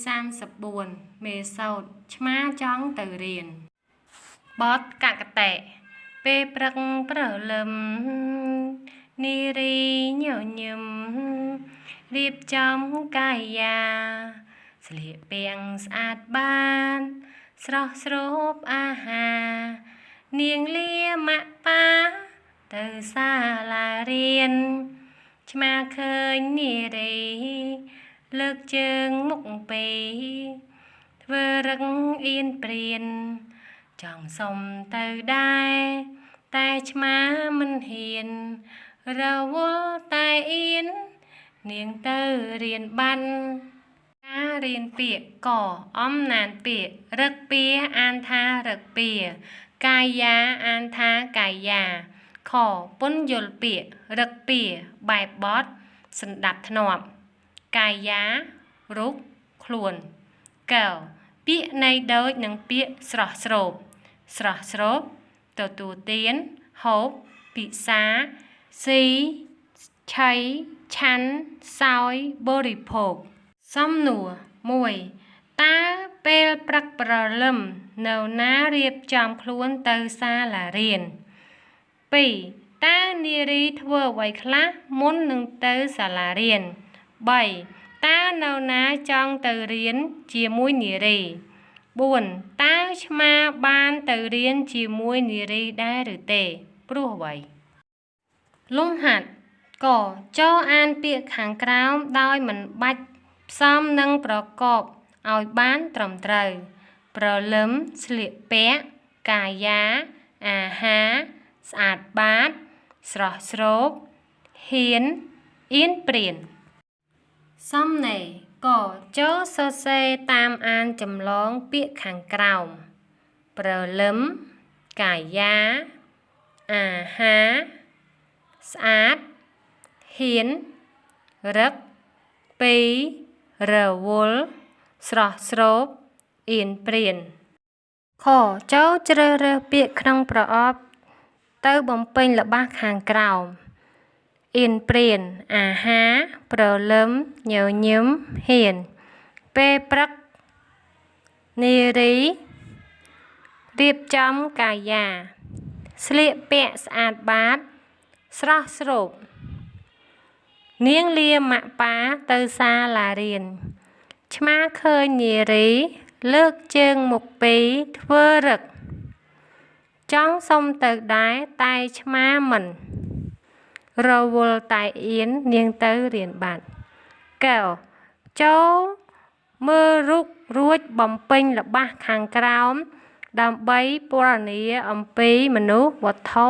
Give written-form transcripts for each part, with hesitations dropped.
34មេសោតឆ្មាចង់ទៅរៀនបទកកតេពេលព្រឹកព្រលឹមនារីញញឹមរៀបចំកាយាស្លៀកពាក់ស្អាតបានស្រស់ស្រូបអាហារនាងលាម៉ាក់ប៉ាទៅសាលារៀនឆ្មាឃើញនារីលើកជើងមុខពេធ្វើរឹកអៀនព្រានចង់សុំទៅដែរតែឆ្មាមិនហ៊ានរវល់តែអៀននាងទៅរៀនបានការរៀនពាក្យកអំណានពាក្យរឹកពាអានថារឹកពាកាយាអានថាកាយាខពន្យល់ពាក្យរឹកពាបែបបទសណ្ដាប់ធ្នាប់កាយារូបខ្លួនកែវពាក្យនៃដូចនឹងពាក្យស្រស់ស្រូបទទួលទានហូបពិសាស៊ីឆៃឆាន់សោយបរិភោគសំណួរ1តើពេលព្រឹកព្រលឹមនៅណារៀបចំខ្លួនទៅសាលារៀន2តើនារីធ្វើអ្វីខ្លះមុននឹងទៅសាលារៀន3តើនៅណាចង់ទៅរៀនជាមួយនារី4តើឆ្មាបានទៅរៀនជាមួយនារីដែរឬទេព្រោះអ្វីលំហាត់កចូលអានពាក្យខាងក្រោមដោយមិនបាច់ផ្សំនិងប្រកបឲ្យបានត្រឹមត្រូវព្រលឹមស្លៀកពាក់កាយាអាហារស្អាតបាតស្រស់ស្រូបហ៊ានអៀនព្រានសំណេរកចូលសរសេរតាមអានចម្លងពាក្យខាងក្រោមព្រលឹមកាយាអាហារស្អាតហ៊ានរឹកពីរវល់ស្រស់ស្រូបអៀនព្រានខចូលជ្រើសរើសពាក្យក្នុងប្រអប់ទៅបំពេញល្បះខាងក្រោមអៀនព្រានអាហារព្រលឹមញញឹមហ៊ានពេលព្រឹកនារីរៀបចំកាយាស្លៀកពាក់ស្អាតបាតស្រស់ស្រូបនាងលាម៉ាក់ប៉ាទៅសាលារៀនឆ្មាឃើញនារីលើកជើងមុខពីរធ្វើរឹកចង់សុំទៅដែរតែឆ្មាមិនរវល់តែអៀននាងទៅរៀនបាត់កែវចូលមើលរូបរួចបំពេញល្បះខាងក្រោមដើម្បីពណ៌នាអំពីមនុស្សវត្ថុ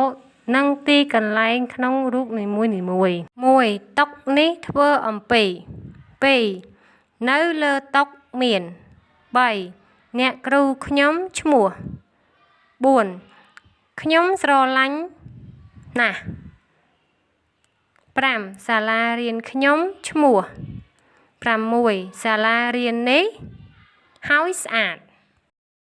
និងទីកន្លែងក្នុងរូបនីមួយ1តុនេះធ្វើអំពី2នៅលើតុមាន3អ្នកគ្រូខ្ញុំឈ្មោះ4ខ្ញុំស្រឡាញ់ណាស់5សាលារៀនខ្ញុំឈ្មោះ6សាលារៀននេះហើយស្អាត